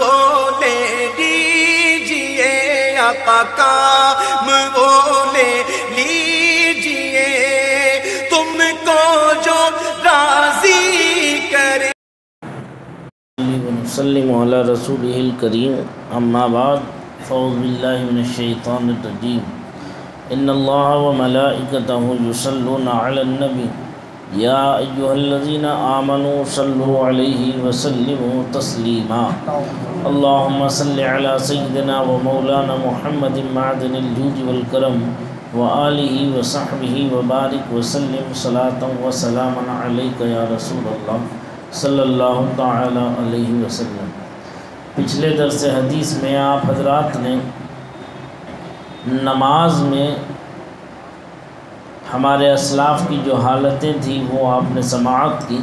وہ لے لیجئے آقا کام وہ لے لیجئے تم کو جو راضی کرے. وسلم علی رسولہ الکریم. اما بعد فاعوذ باللہ من الشیطان الرجیم. ان اللہ وملائکتہ یصلون علی النبی یا ایھا الذین آمنوا صلوا علیہ وسلموا تسلیما. اللہم صل علی سیدنا و مولانا محمد معدن الجود والکرم وآلہ وصحبہ وبارک وسلم صلاۃ وسلاما علیک یا رسول اللہ صلی اللہ تعالی علیہ وسلم. پچھلے درس حدیث میں آپ حضرات نے نماز میں ہمارے اسلاف کی جو حالتیں تھیں وہ آپ نے سماعت کی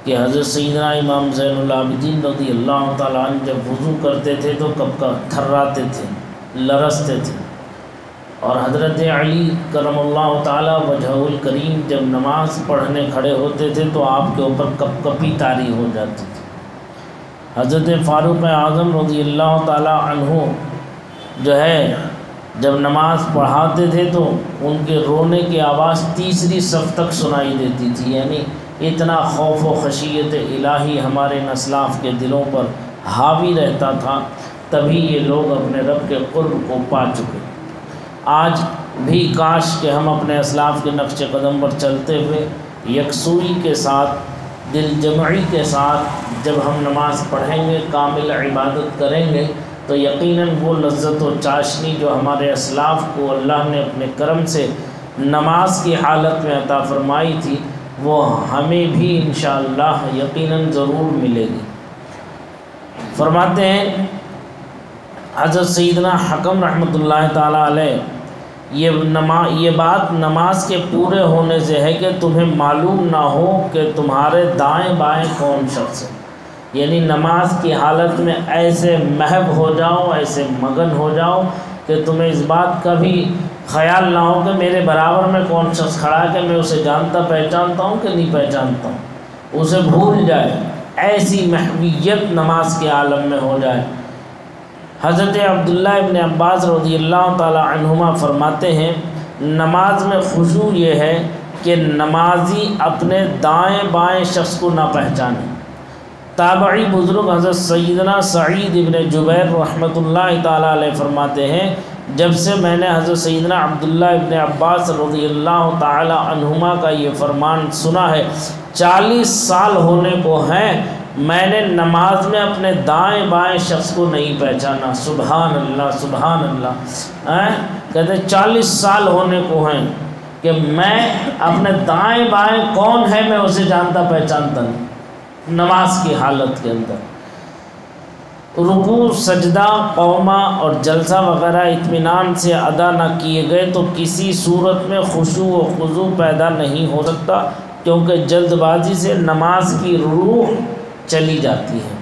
کہ حضرت سیدنا امام زین العابدین رضی اللہ تعالیٰ عنہ جب وضو کرتے تھے تو کب کا تھراتے تھے، لرزتے تھے، اور حضرت علی کرم اللہ تعالیٰ وجہہ الکریم جب نماز پڑھنے کھڑے ہوتے تھے تو آپ کے اوپر کپ کپی طاری ہو جاتی تھی. حضرت فاروق اعظم رضی اللہ تعالیٰ عنہ جو ہے جب نماز پڑھاتے تھے تو ان کے رونے کی آواز تیسری صف تک سنائی دیتی تھی. یعنی اتنا خوف و خشیت الہی ہمارے اسلاف کے دلوں پر حاوی رہتا تھا، تبھی یہ لوگ اپنے رب کے قرب کو پا چکے. آج بھی کاش کہ ہم اپنے اسلاف کے نقش قدم پر چلتے ہوئے یکسوئی کے ساتھ، دل جمعی کے ساتھ جب ہم نماز پڑھیں گے، کامل عبادت کریں گے تو یقیناً وہ لذت و چاشنی جو ہمارے اسلاف کو اللہ نے اپنے کرم سے نماز کی حالت میں عطا فرمائی تھی وہ ہمیں بھی انشاءاللہ یقیناً ضرور ملے گی. فرماتے ہیں حضرت سیدنا حکم رحمۃ اللہ تعالیٰ علیہ، یہ بات نماز کے پورے ہونے سے ہے کہ تمہیں معلوم نہ ہو کہ تمہارے دائیں بائیں کون شخص ہے. یعنی نماز کی حالت میں ایسے محو ہو جاؤ، ایسے مگن ہو جاؤ کہ تمہیں اس بات کا بھی خیال نہ ہو کہ میرے برابر میں کون شخص کھڑا ہے، کہ میں اسے جانتا پہچانتا ہوں کہ نہیں پہچانتا ہوں. اسے بھول جائے، ایسی محویت نماز کے عالم میں ہو جائے. حضرت عبداللہ ابن عباس رضی اللہ تعالی عنہما فرماتے ہیں نماز میں خشوع یہ ہے کہ نمازی اپنے دائیں بائیں شخص کو نہ پہچانے. تابعی بزرگ حضرت سیدنا سعید ابن جبیر رحمۃ اللہ تعالی علیہ فرماتے ہیں جب سے میں نے حضرت سیدنا عبداللہ ابن عباس رضی اللہ تعالی عنہما کا یہ فرمان سنا ہے، 40 سال ہونے کو ہیں، میں نے نماز میں اپنے دائیں بائیں شخص کو نہیں پہچانا. سبحان اللہ سبحان اللہ. کہتے ہیں 40 سال ہونے کو ہیں کہ میں اپنے دائیں بائیں کون ہے میں اسے جانتا پہچانتا نہیں. نماز کی حالت کے اندر رکوع، سجدہ، قومہ اور جلسہ وغیرہ اطمینان سے ادا نہ کیے گئے تو کسی صورت میں خشوع و خضوع پیدا نہیں ہو سکتا، کیونکہ جلد بازی سے نماز کی روح چلی جاتی ہے.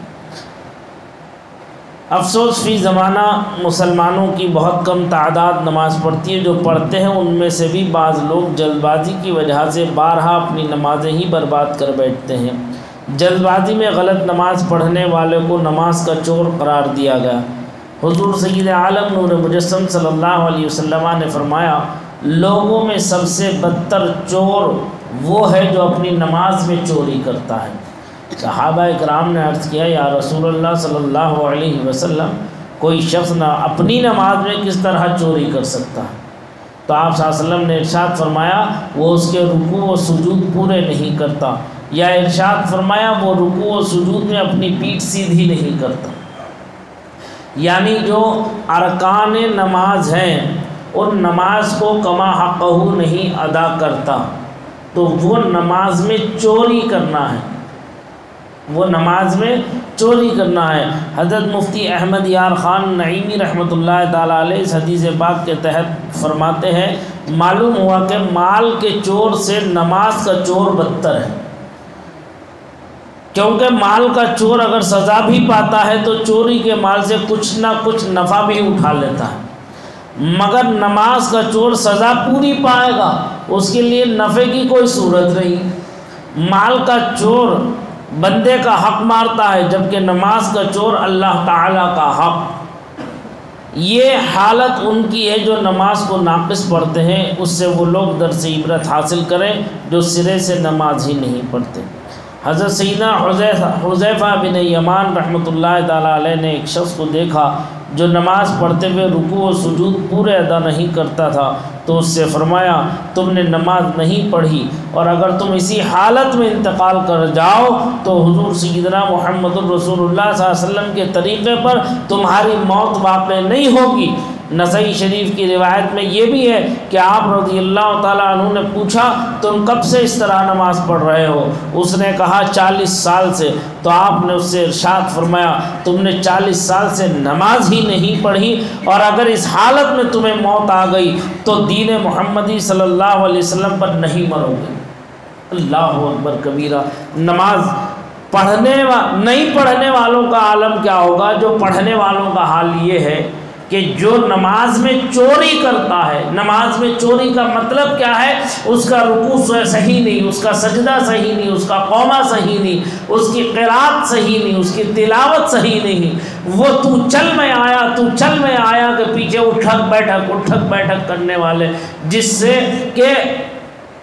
افسوس فی زمانہ مسلمانوں کی بہت کم تعداد نماز پڑھتی ہے. جو پڑھتے ہیں ان میں سے بھی بعض لوگ جلد بازی کی وجہ سے بارہا اپنی نمازیں ہی برباد کر بیٹھتے ہیں. جلد بازی میں غلط نماز پڑھنے والے کو نماز کا چور قرار دیا گیا. حضور سید عالم نور مجسم صلی اللہ علیہ وسلم نے فرمایا لوگوں میں سب سے بدتر چور وہ ہے جو اپنی نماز میں چوری کرتا ہے. صحابہ اکرام نے عرض کیا یا رسول اللہ صلی اللہ علیہ وسلم کوئی شخص نہ اپنی نماز میں کس طرح چوری کر سکتا ہے؟ تو آپ صلی اللہ علیہ وسلم نے ارشاد فرمایا وہ اس کے رکوع و سجود پورے نہیں کرتا، یا ارشاد فرمایا وہ رکوع و سجود میں اپنی پیٹھ سیدھی نہیں کرتا. یعنی جو ارکان نماز ہیں ان نماز کو کما حقہ نہیں ادا کرتا تو وہ نماز میں چوری کرنا ہے، وہ نماز میں چوری کرنا ہے. حضرت مفتی احمد یار خان نعیمی رحمۃ اللہ تعالیٰ علیہ اس حدیث پاک کے تحت فرماتے ہیں معلوم ہوا کہ مال کے چور سے نماز کا چور بدتر ہے، کیونکہ مال کا چور اگر سزا بھی پاتا ہے تو چوری کے مال سے کچھ نہ کچھ نفع بھی اٹھا لیتا ہے، مگر نماز کا چور سزا پوری پائے گا، اس کے لیے نفع کی کوئی صورت نہیں. مال کا چور بندے کا حق مارتا ہے، جبکہ نماز کا چور اللہ تعالیٰ کا حق۔ یہ حالت ان کی ہے جو نماز کو ناقص پڑھتے ہیں، اس سے وہ لوگ درس عبرت حاصل کریں جو سرے سے نماز ہی نہیں پڑھتے۔ حضرت سیدنا حذیفہ بن یمان رحمۃ اللہ تعالیٰ علیہ نے ایک شخص کو دیکھا جو نماز پڑھتے ہوئے رکوع و سجود پورے ادا نہیں کرتا تھا، تو اس سے فرمایا تم نے نماز نہیں پڑھی، اور اگر تم اسی حالت میں انتقال کر جاؤ تو حضور سیدنا محمد الرسول اللہ صلی اللہ علیہ وسلم کے طریقے پر تمہاری موت واقع نہیں ہوگی۔ نسائی شریف کی روایت میں یہ بھی ہے کہ آپ رضی اللہ تعالیٰ عنہ نے پوچھا تم کب سے اس طرح نماز پڑھ رہے ہو؟ اس نے کہا 40 سال سے۔ تو آپ نے اس سے ارشاد فرمایا تم نے 40 سال سے نماز ہی نہیں پڑھی، اور اگر اس حالت میں تمہیں موت آ گئی تو دین محمدی صلی اللہ علیہ وسلم پر نہیں مرو گے۔ اللہ اکبر کبیرہ۔ نماز نہیں پڑھنے والوں کا عالم کیا ہوگا؟ جو پڑھنے والوں کا حال یہ ہے کہ جو نماز میں چوری کرتا ہے، نماز میں چوری کا مطلب کیا ہے؟ اس کا رکوع صحیح نہیں، اس کا سجدہ صحیح نہیں، اس کا قومہ صحیح نہیں، اس کی قرات صحیح نہیں، اس کی تلاوت صحیح نہیں، وہ تو چل میں آیا کہ پیچھے اٹھک بیٹھک کرنے والے، جس سے کہ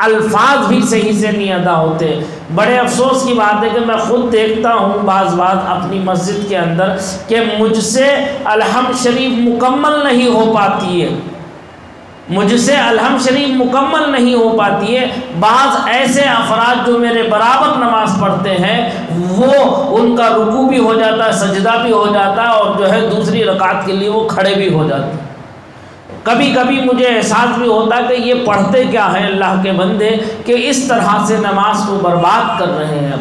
الفاظ بھی صحیح سے نہیں ادا ہوتے۔ بڑے افسوس کی بات ہے کہ میں خود دیکھتا ہوں بعض اپنی مسجد کے اندر کہ مجھ سے الحمد شریف مکمل نہیں ہو پاتی ہے بعض ایسے افراد جو میرے برابر نماز پڑھتے ہیں، وہ ان کا رکوع بھی ہو جاتا ہے، سجدہ بھی ہو جاتا ہے، اور جو ہے دوسری رکعت کے لیے وہ کھڑے بھی ہو جاتے ہیں۔ کبھی کبھی مجھے احساس بھی ہوتا ہے کہ یہ پڑھتے کیا ہیں اللہ کے بندے کہ اس طرح سے نماز کو برباد کر رہے ہیں۔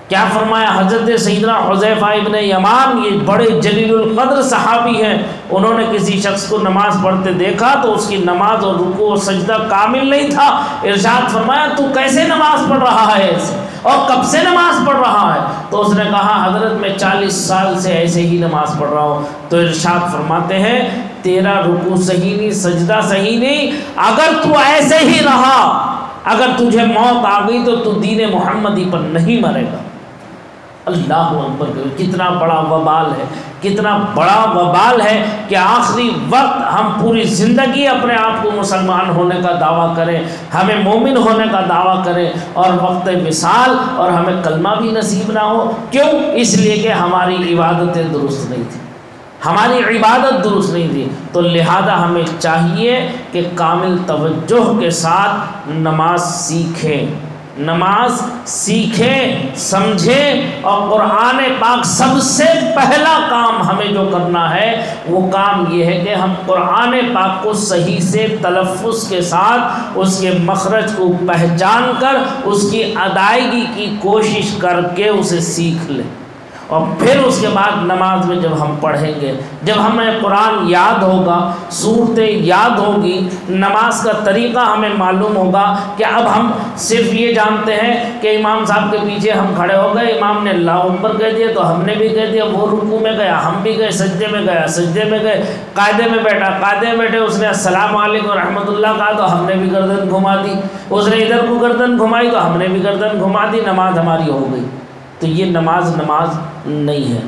کیا فرمایا حضرت سیدنا حذیفہ ابن یمان، یہ بڑے جلیل القدر صحابی ہیں، انہوں نے کسی شخص کو نماز پڑھتے دیکھا تو اس کی نماز اور رکوع و سجدہ کامل نہیں تھا۔ ارشاد فرمایا تو کیسے نماز پڑھ رہا ہے اور کب سے نماز پڑھ رہا ہے؟ تو اس نے کہا حضرت میں 40 سال سے ایسے ہی نماز پڑھ رہا ہوں۔ تو ارشاد فرماتے ہیں تیرا رکوع صحیح نہیں، سجدہ صحیح نہیں، اگر تو ایسے ہی رہا، اگر تجھے موت آ گئی تو دین محمدی پر نہیں مرے گا۔ اللہ اکبر، کتنا بڑا وبال ہے کہ آخری وقت ہم پوری زندگی اپنے آپ کو مسلمان ہونے کا دعویٰ کریں، ہمیں مومن ہونے کا دعویٰ کریں، اور وقت وصال اور ہمیں کلمہ بھی نصیب نہ ہو۔ کیوں؟ اس لیے کہ ہماری عبادتیں درست نہیں تھیں، ہماری عبادت درست نہیں تھی۔ تو لہذا ہمیں چاہیے کہ کامل توجہ کے ساتھ نماز سیکھیں، سمجھیں، اور قرآن پاک سب سے پہلا کام ہمیں جو کرنا ہے وہ کام یہ ہے کہ ہم قرآن پاک کو صحیح سے تلفظ کے ساتھ اس کے مخرج کو پہچان کر اس کی ادائیگی کی کوشش کر کے اسے سیکھ لیں، اور پھر اس کے بعد نماز میں جب ہم پڑھیں گے، جب ہمیں قرآن یاد ہوگا، صورتیں یاد ہوگی، نماز کا طریقہ ہمیں معلوم ہوگا کہ اب ہم صرف یہ جانتے ہیں کہ امام صاحب کے پیچھے ہم کھڑے ہو گئے، امام نے اللہ اکبر کہہ دیا تو ہم نے بھی کہہ دیا، وہ رکوع میں گیا ہم بھی گئے، سجدے میں گئے، قاعدے میں بیٹھے اس نے السلام علیکم ورحمۃ اللہ کہا تو ہم نے بھی گردن گھما دی، اس نے ادھر کو گردن گھمائی تو ہم نے بھی گردن گھما دی، نماز ہماری ہو گئی۔ تو یہ نماز نہیں ہے۔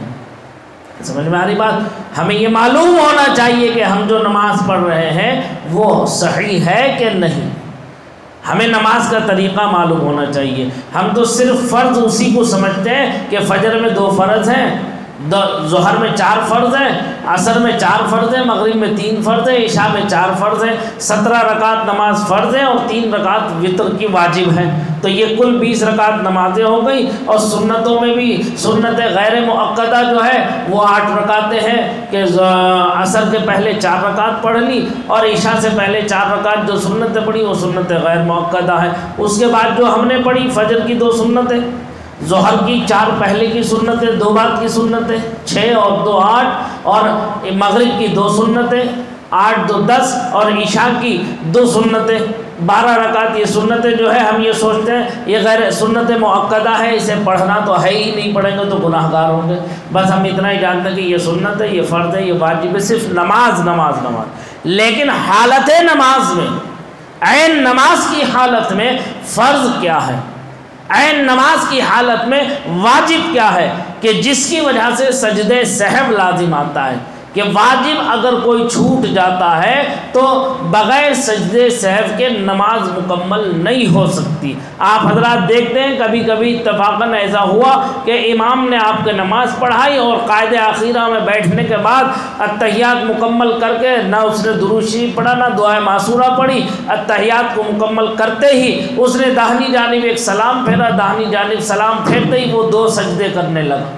سمجھ میں آ رہی بات؟ ہمیں یہ معلوم ہونا چاہیے کہ ہم جو نماز پڑھ رہے ہیں وہ صحیح ہے کہ نہیں، ہمیں نماز کا طریقہ معلوم ہونا چاہیے۔ ہم تو صرف فرض اسی کو سمجھتے ہیں کہ فجر میں 2 فرض ہیں، ظہر میں 4 فرض ہیں، عصر میں 4 فرض ہیں، مغرب میں 3 فرض ہیں، عشاء میں 4 فرض ہیں، 17 رکعت نماز فرض ہیں اور 3 رکعت وتر کی واجب ہیں۔ تو یہ کل 20 رکعت نمازیں ہو گئی، اور سنتوں میں بھی سنت غیر مؤکدہ جو ہے وہ 8 رکعتیں ہیں کہ عصر کے پہلے 4 رکعت پڑھ لی، اور عشاء سے پہلے 4 رکعت جو سنتیں پڑھی وہ سنت غیر مؤکدہ ہیں۔ اس کے بعد جو ہم نے پڑھی فجر کی 2 سنتیں، ظہر کی 4 پہلے کی سنتیں، 2 بعد کی سنتیں 6 اور 2 8، اور مغرب کی 2 سنتیں 8 2 10، اور عشاء کی 2 سنتیں 12 رکعت۔ یہ سنتیں جو ہے ہم یہ سوچتے ہیں یہ غیر سنت مؤکدہ ہے، اسے پڑھنا تو ہے ہی نہیں، پڑھیں گے تو گناہ گار ہوں گے۔ بس ہم اتنا ہی جانتے ہیں کہ یہ سنت ہے، یہ فرض ہے، یہ واجب ہے، صرف نماز۔ لیکن حالت نماز میں، عین نماز کی حالت میں فرض کیا ہے، عین نماز کی حالت میں واجب کیا ہے کہ جس کی وجہ سے سجدے سہو لازم آتا ہے، کہ واجب اگر کوئی چھوٹ جاتا ہے تو بغیر سجدے سہو کے نماز مکمل نہیں ہو سکتی۔ آپ حضرات دیکھتے ہیں کبھی کبھی اتفاقاً ایسا ہوا کہ امام نے آپ کے نماز پڑھائی اور قائد اخیرہ میں بیٹھنے کے بعد اتحیات مکمل کر کے نہ اس نے درود شریف پڑھا نہ دعائے معصورہ پڑھی، اتحیات کو مکمل کرتے ہی اس نے داہنی جانب ایک سلام پھیرا، داہنی جانب سلام پھیرتے ہی وہ 2 سجدے کرنے لگا۔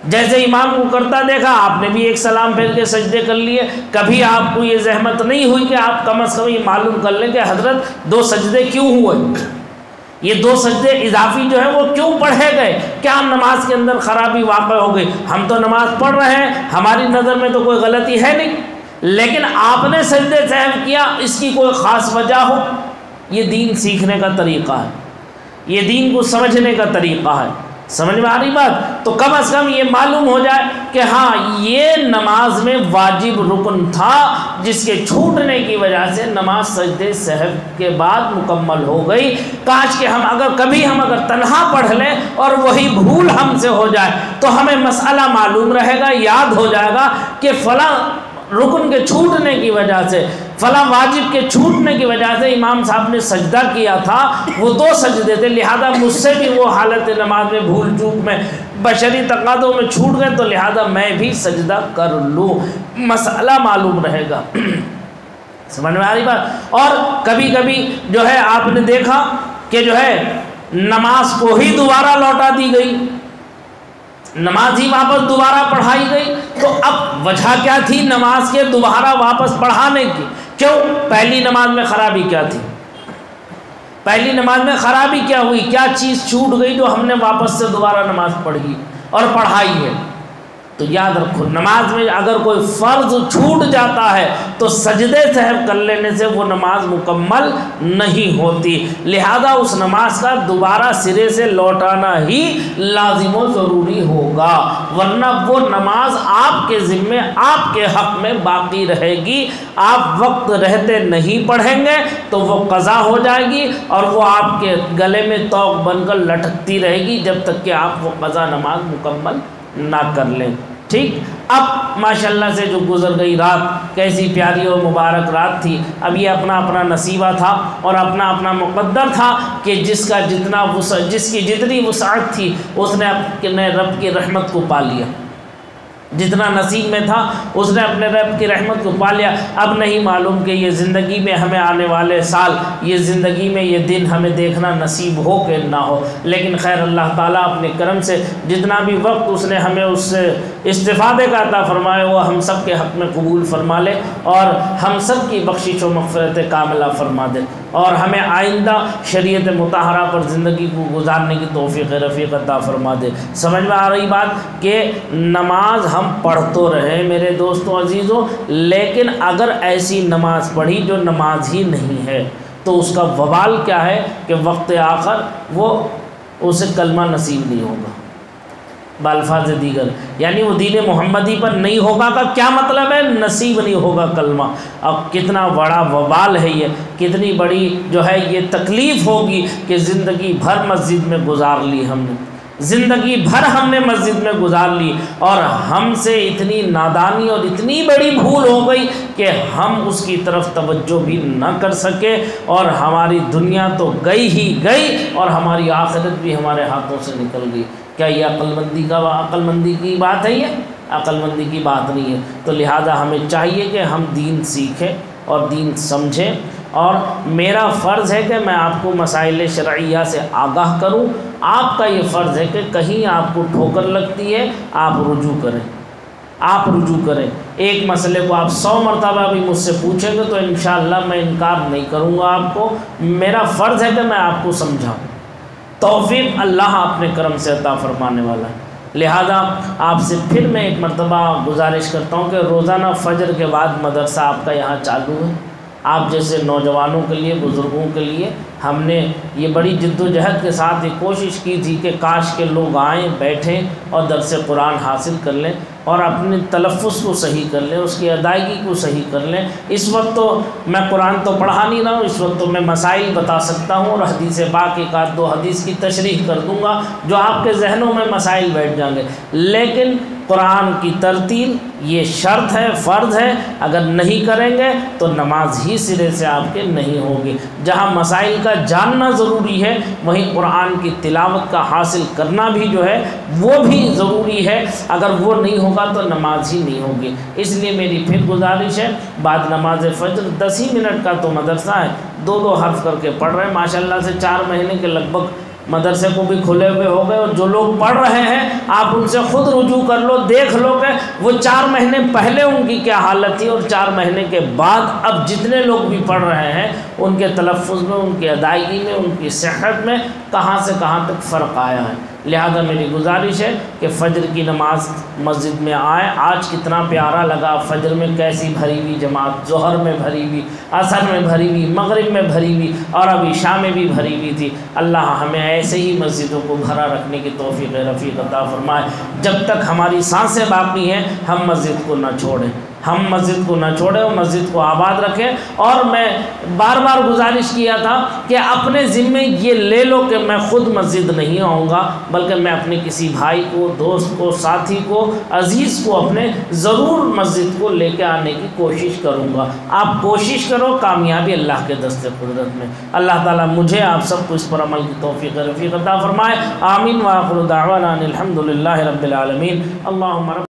جیسے امام کو کرتا دیکھا آپ نے بھی ایک سلام پھیر کے سجدے کر لیے۔ کبھی آپ کو یہ زحمت نہیں ہوئی کہ آپ کم از کم یہ معلوم کر لیں کہ حضرت 2 سجدے کیوں ہوئے، یہ 2 سجدے اضافی جو ہے وہ کیوں پڑھے گئے، کیا نماز کے اندر خرابی واقع ہو گئی؟ ہم تو نماز پڑھ رہے ہیں، ہماری نظر میں تو کوئی غلطی ہے نہیں، لیکن آپ نے سجدے سہو کیا، اس کی کوئی خاص وجہ ہو۔ یہ دین سیکھنے کا طریقہ ہے، یہ دین کو سمجھنے کا طریقہ ہے۔ سمجھ میں آ رہی بات؟ تو کم از کم یہ معلوم ہو جائے کہ ہاں یہ نماز میں واجب رکن تھا جس کے چھوٹنے کی وجہ سے نماز سجدے سہو کے بعد مکمل ہو گئی۔ کاش کہ ہم اگر تنہا پڑھ لیں اور وہی بھول ہم سے ہو جائے تو ہمیں مسئلہ معلوم رہے گا، یاد ہو جائے گا کہ فلاں رکن کے چھوٹنے کی وجہ سے، فلاں واجب کے چھوٹنے کی وجہ سے امام صاحب نے سجدہ کیا تھا، وہ 2 سجدے تھے، لہذا مجھ سے بھی وہ حالت نماز میں بھول چوک میں بشری تقاضوں میں چھوٹ گئے تو لہذا میں بھی سجدہ کر لوں، مسئلہ معلوم رہے گا۔ سمجھ میں آ رہی بات؟ اور کبھی کبھی جو ہے آپ نے دیکھا کہ جو ہے نماز کو ہی دوبارہ لوٹا دی گئی، نماز ہی واپس دوبارہ پڑھائی گئی، تو اب وجہ کیا تھی نماز کے دوبارہ واپس پڑھانے کی؟ کیوں؟ پہلی نماز میں خرابی کیا تھی؟ پہلی نماز میں خرابی کیا ہوئی؟ کیا چیز چھوٹ گئی جو ہم نے واپس سے دوبارہ نماز پڑھی اور پڑھائی ہے؟ تو یاد رکھو، نماز میں اگر کوئی فرض چھوٹ جاتا ہے تو سجدے سہو کر لینے سے وہ نماز مکمل نہیں ہوتی، لہذا اس نماز کا دوبارہ سرے سے لوٹانا ہی لازم و ضروری ہوگا، ورنہ وہ نماز آپ کے ذمے، آپ کے حق میں باقی رہے گی۔ آپ وقت رہتے نہیں پڑھیں گے تو وہ قضا ہو جائے گی اور وہ آپ کے گلے میں طوق بن کر لٹکتی رہے گی جب تک کہ آپ وہ قضا نماز مکمل نہ کر لیں۔ ٹھیک، اب ماشاءاللہ سے جو گزر گئی رات کیسی پیاری اور مبارک رات تھی، اب یہ اپنا اپنا نصیبہ تھا اور اپنا اپنا مقدر تھا کہ جس کی جتنی وسعت تھی اس نے اپنے رب کی رحمت کو پا لیا، جتنا نصیب میں تھا اس نے اپنے رب کی رحمت کو پا لیا۔ اب نہیں معلوم کہ یہ زندگی میں ہمیں آنے والے سال، یہ زندگی میں یہ دن ہمیں دیکھنا نصیب ہو کہ نہ ہو، لیکن خیر اللہ تعالیٰ اپنے کرم سے جتنا بھی وقت اس نے ہمیں اس سے استفادے کا عطا فرمائے وہ ہم سب کے حق میں قبول فرما لے اور ہم سب کی بخشش و مغفرت کاملہ فرما دے، اور ہمیں آئندہ شریعت مطہرہ پر زندگی کو گزارنے کی توفیق رفیق عطا فرما دے۔ سمجھ میں آ رہی بات کہ نماز ہم پڑھ تو رہے میرے دوستوں عزیزوں، لیکن اگر ایسی نماز پڑھی جو نماز ہی نہیں ہے تو اس کا وبال کیا ہے کہ وقت آخر وہ اسے کلمہ نصیب نہیں ہوگا، بالفاظ دیگر یعنی وہ دین محمدی پر نہیں ہوگا کا کیا مطلب ہے؟ نصیب نہیں ہوگا کلمہ۔ اب کتنا بڑا وبال ہے یہ، کتنی بڑی جو ہے یہ تکلیف ہوگی کہ زندگی بھر مسجد میں گزار لی ہم نے، زندگی بھر ہم نے مسجد میں گزار لی اور ہم سے اتنی نادانی اور اتنی بڑی بھول ہو گئی کہ ہم اس کی طرف توجہ بھی نہ کر سکے، اور ہماری دنیا تو گئی ہی گئی اور ہماری آخرت بھی ہمارے ہاتھوں سے نکل گئی۔ کیا یہ عقل مندی کی بات ہے؟ یہ عقل مندی کی بات نہیں ہے۔ تو لہٰذا ہمیں چاہیے کہ ہم دین سیکھیں اور دین سمجھیں، اور میرا فرض ہے کہ میں آپ کو مسائل شرعیہ سے آگاہ کروں، آپ کا یہ فرض ہے کہ کہیں آپ کو ٹھوکر لگتی ہے آپ رجوع کریں، ایک مسئلے کو آپ 100 مرتبہ بھی مجھ سے پوچھیں گے تو انشاءاللہ میں انکار نہیں کروں گا آپ کو، میرا فرض ہے کہ میں آپ کو سمجھاؤں، توفیق اللہ اپنے کرم سے عطا فرمانے والا ہے۔ لہذا آپ سے پھر میں ایک مرتبہ گزارش کرتا ہوں کہ روزانہ فجر کے بعد مدرسہ آپ کا یہاں چالو ہے، آپ جیسے نوجوانوں کے لیے، بزرگوں کے لیے ہم نے یہ بڑی جد و جہد کے ساتھ یہ کوشش کی تھی کہ کاش کے لوگ آئیں، بیٹھیں اور درس قرآن حاصل کر لیں اور اپنے تلفظ کو صحیح کر لیں، اس کی ادائیگی کو صحیح کر لیں۔ اس وقت تو میں قرآن تو پڑھا نہیں رہا ہوں، اس وقت تو میں مسائل بتا سکتا ہوں اور حدیث پاک ایک آدھ دو حدیث کی تشریح کر دوں گا جو آپ کے ذہنوں میں مسائل بیٹھ جائیں گے، لیکن قرآن کی ترتیل یہ شرط ہے، فرض ہے، اگر نہیں کریں گے تو نماز ہی سرے سے آپ کے نہیں ہوگی۔ جہاں مسائل کا جاننا ضروری ہے وہیں قرآن کی تلاوت کا حاصل کرنا بھی جو ہے وہ بھی ضروری ہے، اگر وہ نہیں ہوگا تو نماز ہی نہیں ہوگی۔ اس لیے میری پھر گزارش ہے، بعد نماز فجر 10 ہی منٹ کا تو مدرسہ ہے، 2 حرف کر کے پڑھ رہے ہیں ماشاءاللہ سے 4 مہینے کے لگ بھگ مدرسے کو بھی کھلے ہوئے ہو گئے، اور جو لوگ پڑھ رہے ہیں آپ ان سے خود رجوع کر لو، دیکھ لو کہ وہ 4 مہینے پہلے ان کی کیا حالت تھی اور 4 مہینے کے بعد اب جتنے لوگ بھی پڑھ رہے ہیں ان کے تلفظ میں، ان کی ادائیگی میں، ان کی صحت میں کہاں سے کہاں تک فرق آیا ہے۔ لہذا میری گزارش ہے کہ فجر کی نماز مسجد میں آئیں۔ آج کتنا پیارا لگا، فجر میں کیسی بھری ہوئی جماعت، ظہر میں بھری ہوئی، عصر میں بھری ہوئی، مغرب میں بھری ہوئی اور اب عشاء میں بھی بھری ہوئی تھی۔ اللہ ہمیں ایسے ہی مسجدوں کو بھرا رکھنے کی توفیق رفیق عطا فرمائے۔ جب تک ہماری سانسیں باقی ہیں ہم مسجد کو نہ چھوڑیں، ہم مسجد کو نہ چھوڑیں اور مسجد کو آباد رکھیں۔ اور میں بار بار گزارش کیا تھا کہ اپنے ذمے یہ لے لو کہ میں خود مسجد نہیں آؤں گا، بلکہ میں اپنے کسی بھائی کو، دوست کو، ساتھی کو، عزیز کو اپنے ضرور مسجد کو لے کے آنے کی کوشش کروں گا۔ آپ کوشش کرو، کامیابی اللہ کے دست قدرت میں۔ اللہ تعالیٰ مجھے آپ سب کو اس پر عمل کی توفیق رفیق عطا فرمائے۔ آمین وآخر دعوانا الحمد للہ رب العالمین۔ اللہم